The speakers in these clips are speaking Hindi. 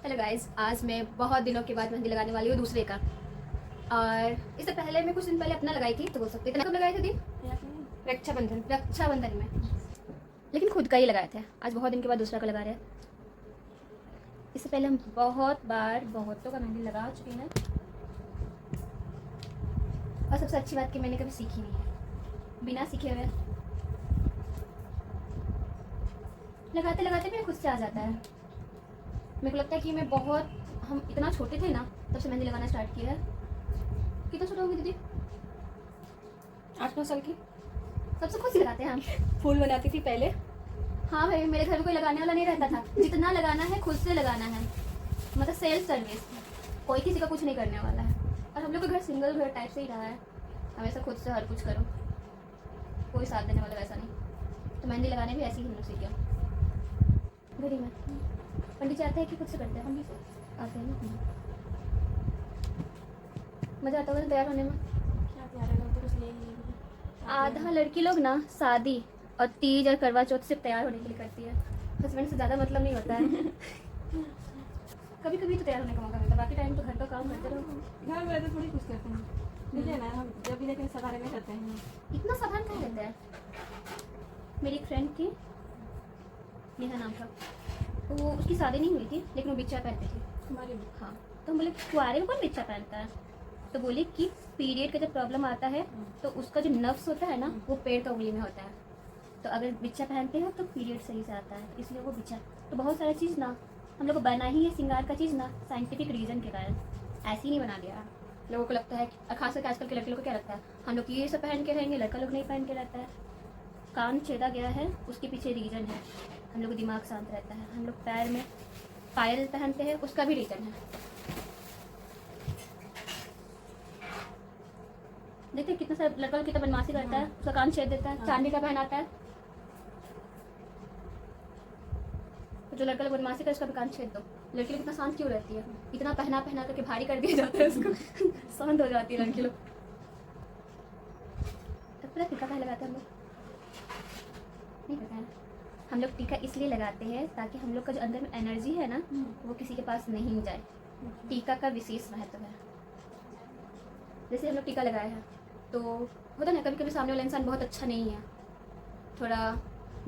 हेलो गाइस, आज मैं बहुत दिनों के बाद मेहंदी लगाने वाली हूँ दूसरे का। और इससे पहले मैं कुछ दिन पहले अपना लगाई थी, तो बोल सकते हैं कब लगाए थे दिन? रक्षाबंधन में। लेकिन खुद का ही लगाए थे। आज बहुत दिन के बाद दूसरा का लगा रहे हैं। इससे पहले हम बहुत बार बहुतों का मेहंदी लगा चुके हैं। और सबसे अच्छी बात कि मैंने कभी सीखी नहीं है, बिना सीखे हुए लगाते लगाते मेरे खुद से आ जाता है। मेरे को लगता है कि हम इतना छोटे थे ना, तब से मेहंदी लगाना स्टार्ट किया है। कितना छोटा होगी दीदी? 8-9 साल की। सबसे खुद से लगाते हैं हम। फूल बनाती थी पहले। हाँ भाई, मेरे घर में कोई लगाने वाला नहीं रहता था। जितना लगाना है खुद से लगाना है, मतलब सेल्फ सर्विस। कोई किसी का कुछ नहीं करने वाला है। और हम लोग का घर सिंगल घर टाइप से ही रहा है, हमेशा खुद से हर कुछ करो, कोई साथ देने वाला वैसा नहीं। तो मेहंदी लगाने भी ऐसे ही हम लोग सीखे घड़ी में। पंडित जी आते हैं कि खुद से करते हैं? पंडित से आते हैं ना। मज़ा आता होगा तैयार होने में। क्या प्यारे लोग तो कुछ ले ही आधा लड़की लोग ना शादी और तीज और करवा चौथ सिर्फ तैयार होने के लिए करती है। हस्बैंड से ज़्यादा मतलब नहीं होता है। कभी कभी तो तैयार होने का मौका मिलता है, बाकी टाइम तो घर का काम करते रहो। घर में तो थोड़ी कुछ करते हैं, देखिए ना हम जब भी लेकिन सवारे में करते हैं। इतना सामान कहाँ रहता है? मेरी एक फ्रेंड थी, नेहा नाम था, तो वो उसकी शादी नहीं हुई थी, लेकिन वो बिच्छा पहनती थी। हमारे हाँ, तो हम बोले कुआरे में कौन बिच्छा पहनता है? तो बोले कि पीरियड का जब प्रॉब्लम आता है तो उसका जो नर्व्स होता है ना, वो पैर का उंगली में होता है। तो अगर बिच्छा पहनते हैं तो पीरियड सही से आता है, इसलिए वो बिच्छा। तो बहुत सारा चीज़ ना हम लोग को बना ही है, श्रृंगार का चीज़ ना साइंटिफिक रीज़न के कारण ऐसे ही नहीं बना दिया। लोगों को लगता है, खास करके आजकल के लड़के लोग को क्या लगता है, हम लोग ये सब पहन के रहेंगे, लड़का लोग नहीं पहन के रहता है। कान छेदा गया है, उसके पीछे रीज़न है। हम लोग का दिमाग शांत रहता है। हम लोग पैर में पायल पहनते हैं, उसका भी रीज़न है। देखते कितना सारा लड़का लोग कितना बदमाशी करता है, उसका कान छेद देता है, चांदी का पहनाता है। तो जो लड़का लोग बदमाशी कर उसका भी कान छेद दो। लड़की लोग कितना शांत क्यों रहती है? इतना पहना पहना करके भारी कर दिया जाता है उसको। शांत हो जाती है लड़की लोग। तो पूरा टीका पहले लगाते हैं हम लोग, नहीं पता है। हम लोग टीका इसलिए लगाते हैं ताकि हम लोग का जो अंदर में एनर्जी है ना, वो किसी के पास नहीं जाए। टीका का विशेष महत्व है। जैसे हम लोग टीका लगाए हैं तो होता ना, कभी कभी सामने वाला इंसान बहुत अच्छा नहीं है, थोड़ा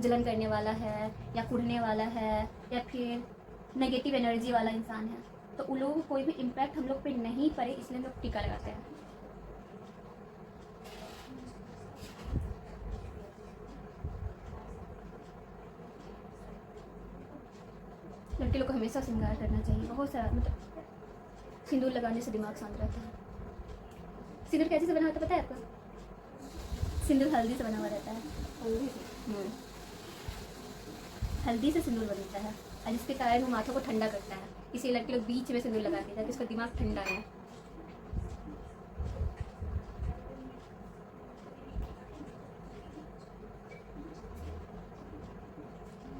जलन करने वाला है या कुढ़ने वाला है या फिर नेगेटिव एनर्जी वाला इंसान है, तो उन लोगों को कोई भी इम्पैक्ट हम लोग पे नहीं पड़े, इसलिए हम लोग टीका लगाते हैं। लड़के लोग को हमेशा श्रृंगार करना चाहिए, बहुत सारा, मतलब सिंदूर लगाने से दिमाग शांत रहता है। सिंदूर कैसे से बना होता है पता है आपको? सिंदूर हल्दी से बना हुआ रहता है। हल्दी से सिंदूर बनता है, और जिसके कारण वो माथों को ठंडा करता है, इसीलिए लड़के लोग बीच में सिंदूर लगाते हैं ताकि उसका दिमाग ठंडा रहे।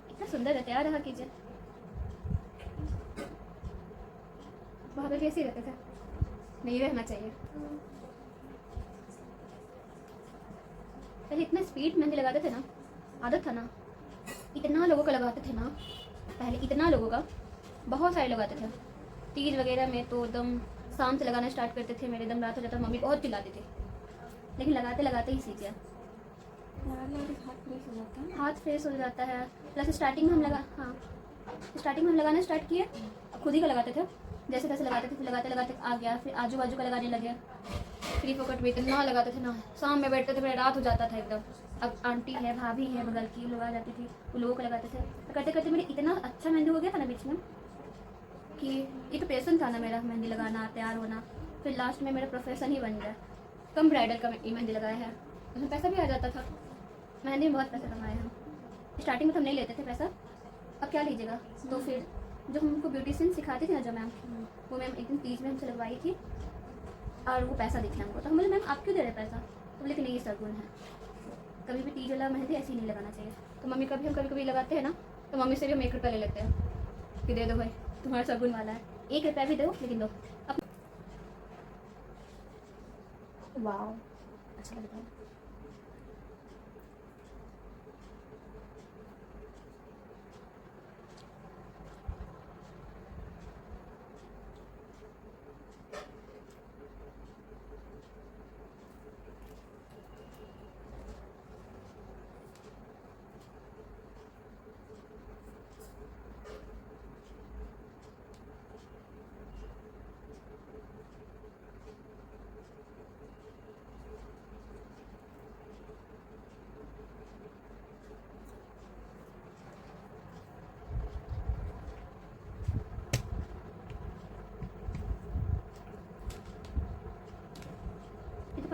कितना सुंदर है, तैयार रहा कीजिए। वहाँ पे कैसे रहता था? नहीं रहना चाहिए। पहले इतना स्पीड मेहंदी लगाते थे ना, आदत था ना, इतना लोगों का लगाते थे ना, पहले इतना लोगों का, बहुत सारे लगाते थे। तीज वगैरह में तो एकदम शाम से लगाना स्टार्ट करते थे, मेरे एकदम रात हो जाता, मम्मी बहुत चिल्लाती थी, लेकिन लगाते लगाते ही सीख गया। हाथ फ्रेश हो जाता है। प्लस स्टार्टिंग में हम लगाना स्टार्ट किए, खुद ही का लगाते थे, जैसे तैसे लगाते थे, फिर लगाते लगाते आ गया, फिर आजू बाजू का लगाने लगे। फ्री फोकट भी इतना लगाते थे ना, शाम में बैठते थे, फिर रात हो जाता था एकदम। अब आंटी है, भाभी है, बगल की लोग आ जाती थी, वो लोगों को लगाते थे। तो करते करते मेरे इतना अच्छा मेहंदी हो गया था ना बीच में, कि एक पैसन था ना मेरा मेहंदी लगाना, तैयार होना। फिर लास्ट में मेरा प्रोफेशन ही बन गया। कम ब्राइडल का मेहंदी लगाया है, उसमें पैसा भी आ जाता था। मेहंदी में बहुत पैसा कमाए हम। स्टार्टिंग में तो हम नहीं लेते थे पैसा, अब क्या लीजिएगा। तो फिर जो हमको ब्यूटिशियन सिखाती थी ना, जो मैम, वो मैम एक दिन तीज में हमसे लगवाई थी, और वो पैसा दिखे हमको। तो हम बोले मैम आप क्यों दे रहे पैसा? तो बोले कि नहीं, ये सरगुन है, कभी भी तीज वाला मेहंदी ऐसे ही नहीं लगाना चाहिए। तो मम्मी कभी हम कभी कभी लगाते हैं ना, तो मम्मी से भी हम 1 रुपया ले लेते हैं कि दे दो भाई, तुम्हारा सरगुन वाला है, 1 रुपया भी दो, लेकिन दो। अब वाह, अच्छा लगता है।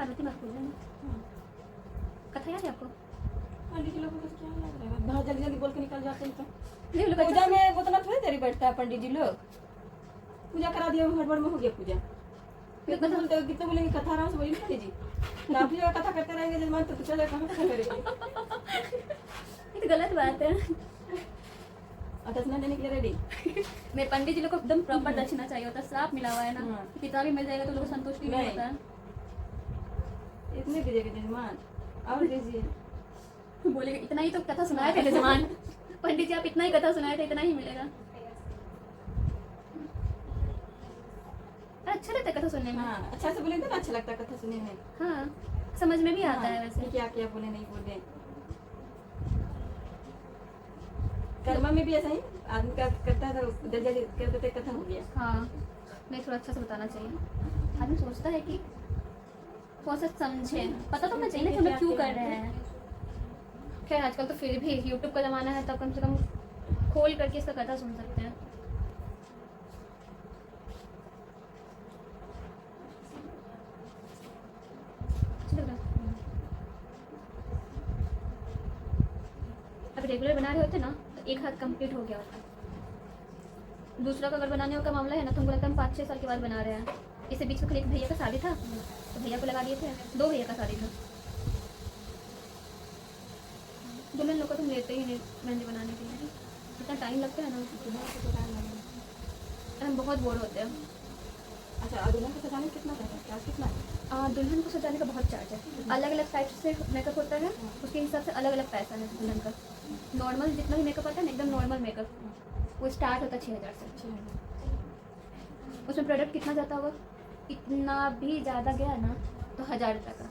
पार्वती माँ पूजा में कथा याद है आपको? पंडित जी लोग को क्या याद रहेगा, बहुत जल्दी जल्दी बोल के निकल जाते हैं तो। नहीं वो लोग पूजा में उतना थोड़ी देरी बैठता है पंडित जी लोग, पूजा करा दिया हड़बड़ में हो गया पूजा। कितना बोलते हो, कितना बोलेंगे कथा आराम से बोलिए पंडित जी, आप ही कथा करते रहेंगे जजमान तो चले कहाँ कथा करेंगे। ये तो गलत बात है। और दक्षिणा देने के लिए रेडी। मेरे पंडित जी लोग को एकदम प्रॉपर दक्षिणा चाहिए होता है, श्राप मिला हुआ है ना, हाँ। कितना भी मिल जाएगा तो लोग को संतुष्टि नहीं नहीं। होता है। इतने दीजिएगा जजमान और दीजिए। बोलेगा इतना ही तो कथा सुनाए थे जजमान, पंडित जी आप इतना ही कथा सुनाए थे, इतना ही मिलेगा। अच्छा लगता है कथा सुनने में। हाँ अच्छा से बोलेंगे तो अच्छा लगता है कथा सुनने में। हाँ समझ में भी आता है हाँ, वैसे। क्या क्या बोले नहीं बोले। कर्म में भी ऐसा ही आदमी का करता है तो जल्दी कर देते कथा हो गया। हाँ नहीं थोड़ा अच्छा से बताना चाहिए। आदमी सोचता है कि थोड़ा सा समझे, पता तो होना चाहिए ना कि हम लोग क्यों कर रहे हैं। खैर आजकल तो फिर भी यूट्यूब का ज़माना है, तब कम से कम खोल करके इसका कथा सुन सकते हैं। अच्छा लग रहा है। अब रेगुलर बना रहे होते ना तो एक हाथ कंप्लीट हो गया होता। दूसरा का अगर बनाने का मामला है ना तो हमको लगता है हम 5-6 साल के बाद बना रहे हैं। इससे बीच में एक भैया का शादी था तो भैया को लगा दिए थे, 2 भैया का शादी था। दुल्हन लोग को तुम लेते ही नहीं मेहंदी बनाने के लिए, इतना टाइम लगता है ना, हम बहुत बोर होते हैं। अच्छा और दुल्हन को सजाने में कितना पैसा चार्ज कितना है? दुल्हन को सजाने का बहुत चार्ज है, अलग अलग टाइप से मेकअप होता है, उसके हिसाब से अलग अलग पैसा है दुल्हन का। नॉर्मल जितना भी मेकअप आता है ना, एकदम नॉर्मल मेकअप वो स्टार्ट होता है 6,000 से। उसमें प्रोडक्ट कितना जाता होगा, इतना भी ज़्यादा गया ना तो 1,000 रुपये का,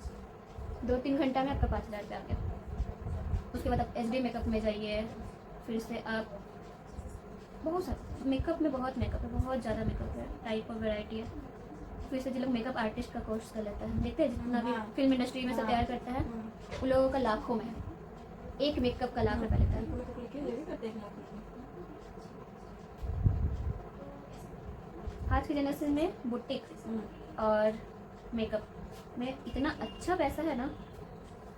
2-3 घंटा में आपका 5,000 रुपये आ गया। उसके बाद आप HD मेकअप में जाइए, फिर से आप बहुत सारा मेकअप में बहुत मेकअप है, बहुत ज़्यादा मेकअप है, टाइप और वैरायटी है। फिर से जो लोग मेकअप आर्टिस्ट का कोर्स कर लेता है, देखते हैं जितना भी हाँ। फिल्म इंडस्ट्री में सब तैयार करता है, उन लोगों का लाखों में है, एक मेकअप का लाख रुपये लेता है। आज की जनरेशन में बुटीक और मेकअप में इतना अच्छा पैसा है ना,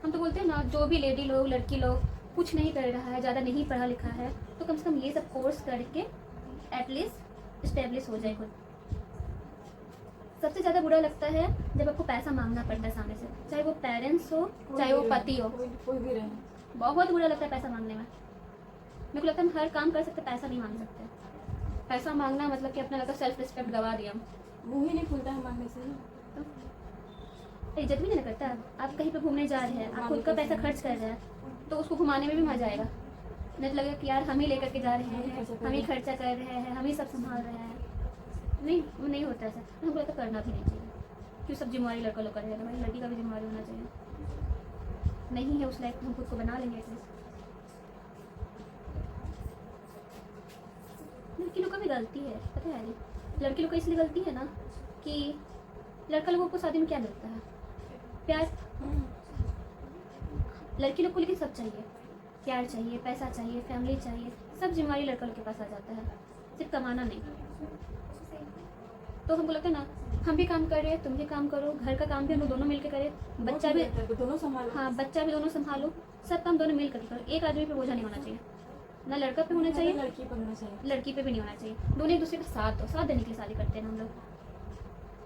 हम तो बोलते हैं ना जो भी लेडी लोग लड़की लोग कुछ नहीं कर रहा है, ज़्यादा नहीं पढ़ा लिखा है, तो कम से कम ये सब कोर्स करके एटलीस्ट इस्टेब्लिश हो जाए खुद। सबसे ज़्यादा बुरा लगता है जब आपको पैसा मांगना पड़ता है सामने से, चाहे वो पेरेंट्स हो चाहे वो पति हो, कोई भी रहे। बहुत बुरा लगता है पैसा मांगने में। मेरे को लगता है हम हर काम कर सकते, पैसा नहीं मांग सकते। पैसा मांगना मतलब कि अपना लगता है सेल्फ रिस्पेक्ट गवा दिया हम। मुँह ही नहीं खुलता है मांगने से। तो इज्जत भी नहीं करता। आप कहीं पे घूमने जा रहे हैं, आप खुद का पैसा खर्च कर रहे हैं तो उसको घुमाने में भी मजा आएगा, नहीं तो लगेगा कि यार हम ही लेकर के जा रहे हैं, हम ही खर्चा कर रहे हैं, हम ही सब संभाल रहे हैं। नहीं वो नहीं होता ऐसा, हमको लगता करना भी नहीं चाहिए। क्यों सब जिम्मेवारी लड़का लोग करेगा, भाई लड़की का भी जिम्मेवारी होना चाहिए। नहीं है उस लाइफ हम खुद को बना लेंगे एटलीस्ट। लड़की लोग का भी गलती है, पता है यार, लड़की लोग का इसलिए गलती है ना कि लड़का लोगों को शादी में क्या मिलता है, प्यार। लड़की लोग को लेकिन सब चाहिए, प्यार चाहिए, पैसा चाहिए, फैमिली चाहिए, सब जिम्मेवारी लड़का लोग के पास आ जाता है, सिर्फ कमाना नहीं। तो हमको लगता है ना हम भी काम कर रहे हैं, तुम भी काम करो, घर का काम भी हम लोग दोनों मिलकर करें, बच्चा भी दोनों संभालो। हाँ बच्चा भी दोनों संभालो, सब काम दोनों मिल करके करो। एक आदमी पे बोझा नहीं होना चाहिए, ना लड़का पे होना चाहिए लड़की पर होना चाहिए, लड़की पे भी नहीं होना चाहिए। दोनों एक दूसरे का साथ दो, साथ देने के लिए शादी करते हैं हम लोग।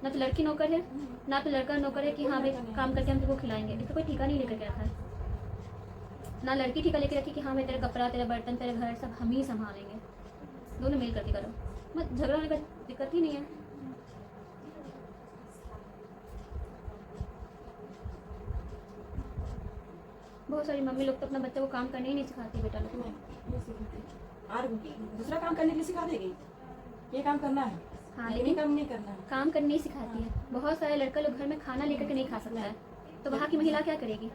ना तो लड़की नौकर है ना तो लड़का नौकर है कि हाँ भाई काम करके हम तुमको खिलाएंगे, इसका कोई ठिका नहीं लेकर के रखा है। ना लड़की ठिका लेके रखी कि हाँ भाई तेरा कपड़ा तेरा बर्तन तेरा घर सब हम ही संभालेंगे। दोनों मिल करके करो, मत झगड़ा होने का दिक्कत ही नहीं है। बहुत सारी मम्मी लोग तो अपना बच्चे को काम करने ही नहीं सिखाती बेटा लोग को। और दूसरा काम करने के लिए सिखा देगी, ये काम करना है, हाँ ये लेकिन काम नहीं करना है। काम करने नहीं सिखाती है। बहुत सारे लड़का लोग घर में खाना लेकर के नहीं खा सकता है, तो वहाँ की महिला क्या करेगी?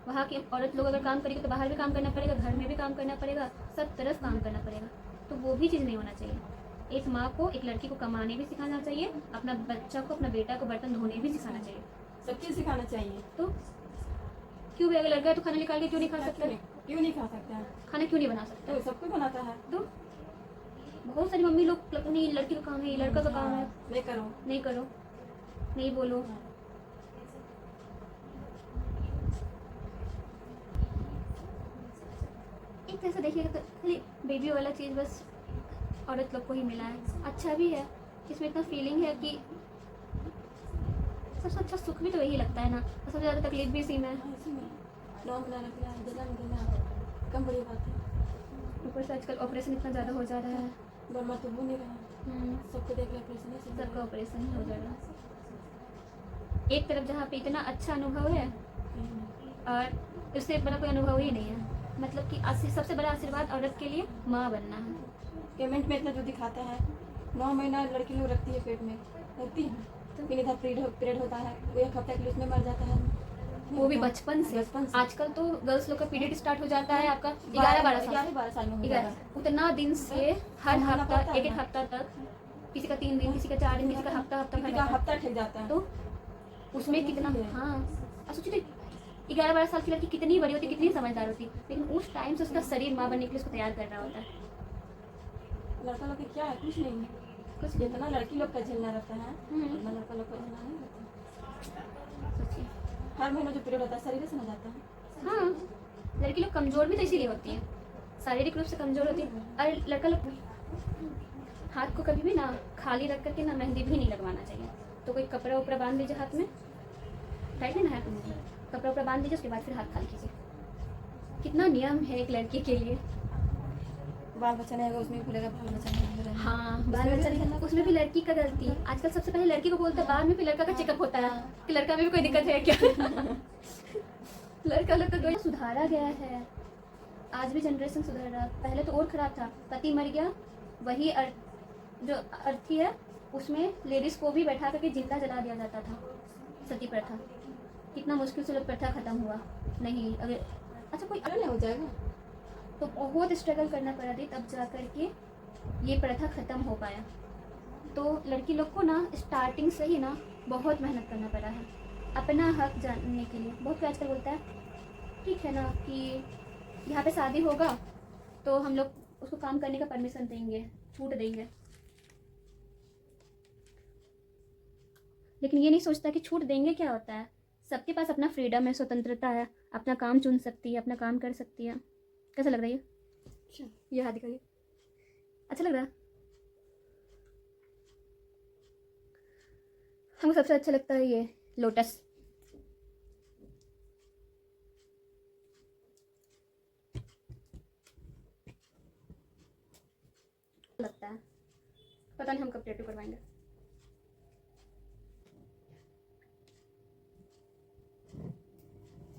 वहाँ की औरत लोग अगर काम करेगी तो बाहर भी काम करना पड़ेगा, घर में भी काम करना पड़ेगा, सब तरफ काम करना पड़ेगा। तो वो भी चीज़ नहीं होना चाहिए। एक माँ को एक लड़की को कमाने भी सिखाना चाहिए, अपना बच्चा को अपना बेटा को बर्तन धोने भी सिखाना चाहिए। सब चीज़ सिखाना चाहिए। तो क्यों भी अगर लड़का है तो खाना निकाल के क्यों नहीं खा सकता? क्यों नहीं खा सकता है? खाना क्यों नहीं बना सकता? तो सब कुछ बनाता है। तो बहुत सारी मम्मी लोग नहीं लड़की का काम है, लड़का का काम है, नहीं करो, नहीं करो, नहीं बोलो। एक तरह से देखिएगा तो खाली बेबी वाला चीज़ बस औरत लोग को ही मिला है। अच्छा भी है, इसमें इतना फीलिंग है कि सबसे अच्छा सुख भी तो यही लगता है ना, और सबसे ज़्यादा तकलीफ भी इसी में है। हाँ, इसी में 9 महीना रखना, जन्म देना कम बड़ी बात है। ऊपर से आजकल ऑपरेशन इतना ज़्यादा हो जा रहा है। बर्मा तो वो नहीं रहा, सबको देख रहे ऑपरेशन है, सबका ऑपरेशन हो जा रहा है। एक तरफ जहाँ पे इतना अच्छा अनुभव है और उससे बड़ा कोई अनुभव ही नहीं है। मतलब कि सबसे बड़ा आशीर्वाद औरत के लिए माँ बनना है। पेमेंट में इतना जो दिखाता है, 9 महीना लड़की लोग रखती है पेट में, रखती है तो फिर इधर पीरियड होता है, वो 1 हफ्ता के लिए उसमें मर जाता है, वो भी बचपन से। आजकल तो गर्ल्स लोग का पीरियड स्टार्ट हो जाता है आपका 11-12 साल में हो जाता है। उतना दिन से हर हफ्ता एक हफ्ता तक, किसी का 3 दिन, किसी का 4 दिन, किसी का हफ्ता किसी का हफ्ता ठेक जाता है। तो उसमें कितना, हाँ और सोचिए 11-12 साल की लड़की कितनी बड़ी होती, कितनी समझदार होती, लेकिन उस टाइम से उसका शरीर माँ बनने के लिए उसको तैयार कर रहा होता है। लड़का लोग क्या है, कुछ नहीं, कुछ जितना लड़की लोग का झेलना रहता है उतना लड़का लोग का झेलना नहीं रहता। सोचिए हर महीना जो पीरियड होता है शरीर से हो जाता है। हाँ, लड़की लोग कमज़ोर भी तो इसीलिए होती है, शारीरिक रूप से कमज़ोर होती है। और लड़का लोग हाथ को कभी भी ना खाली रख करके ना मेहंदी भी नहीं लगवाना चाहिए। तो कोई कपड़ा उपड़ा बांध लीजिए हाथ में, टाइट नहीं ना है, कपड़ा उपड़ा बांध लीजिए, उसके बाद फिर हाथ खाली कीजिए। कितना नियम है एक लड़की के लिए। बाल बच्चा नहीं होगा उसमें भी खुलेगा, बाल बच्चा नहीं होगा। हाँ, बाल बच्चा नहीं, उसमें भी लड़की का गलती है। आजकल सबसे पहले लड़की को बोलते हैं, बाद में फिर लड़का का चेकअप होता है कि लड़का में भी कोई दिक्कत है क्या। लड़का लोग का कोई सुधारा गया है, आज भी जनरेशन सुधर रहा। पहले तो और खराब था, पति मर गया, वही जो अर्थी है उसमें लेडीज को भी बैठा करके जिंदा जला दिया जाता था, सती प्रथा। कितना मुश्किल से लोग प्रथा खत्म हुआ। नहीं अगर अच्छा कोई नहीं हो जाएगा तो बहुत स्ट्रगल करना पड़ा थी, तब जा कर के ये प्रथा ख़त्म हो पाया। तो लड़की लोग को ना स्टार्टिंग से ही ना बहुत मेहनत करना पड़ा है अपना हक जानने के लिए। बहुत कोई आजकल बोलता है ठीक है ना कि यहाँ पे शादी होगा तो हम लोग उसको काम करने का परमिशन देंगे, छूट देंगे, लेकिन ये नहीं सोचता कि छूट देंगे क्या होता है। सबके पास अपना फ्रीडम है, स्वतंत्रता है, अपना काम चुन सकती है, अपना काम कर सकती है। कैसा लग रहा है ये हाथ दिखाइए, अच्छा लग रहा है? हमको सबसे अच्छा लगता है ये लोटस। लगता है पता नहीं हम कब टैटू करवाएंगे।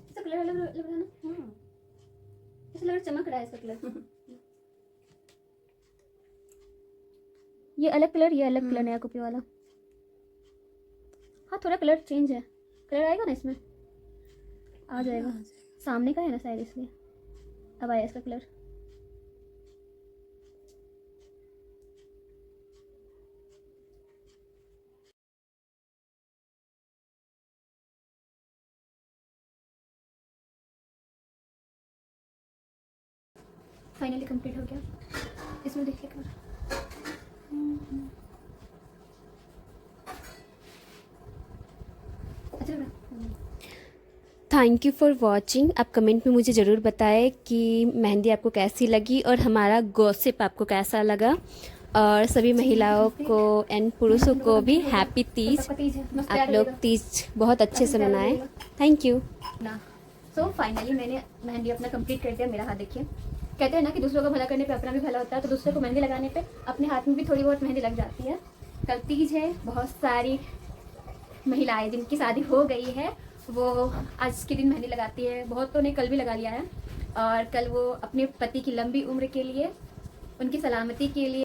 इसका कलर अलग लग रहा है ना, ऐसा लग रहा है चमक रहा है इसका कलर। ये अलग कलर, ये अलग कलर, नया कॉपी वाला। हाँ थोड़ा कलर चेंज है, कलर आएगा ना इसमें, आ जाएगा। सामने का है ना शायद, इसलिए अब आया इसका कलर। फाइनली कंप्लीट हो गया। इसमें देखिए कलर, अच्छा लग रहा है। Thank you for watching. आप कमेंट में मुझे ज़रूर बताएं कि मेहंदी आपको कैसी लगी और हमारा गॉसिप आपको कैसा लगा। और सभी महिलाओं को एंड पुरुषों को भी हैप्पी तीज। आप लोग तीज बहुत अच्छे से मनाएं। थैंक यू ना। सो फाइनली मैंने मेहंदी अपना कंप्लीट कर दिया। मेरा हाथ देखिए, कहते हैं ना कि दूसरों का भला करने पे अपना भी भला होता है, तो दूसरे को मेहंदी लगाने पे अपने हाथ में भी थोड़ी बहुत मेहंदी लग जाती है। कल तीज है, बहुत सारी महिलाएं जिनकी शादी हो गई है वो आज के दिन मेहंदी लगाती है। बहुत तो ने कल भी लगा लिया है, और कल वो अपने पति की लंबी उम्र के लिए, उनकी सलामती के लिए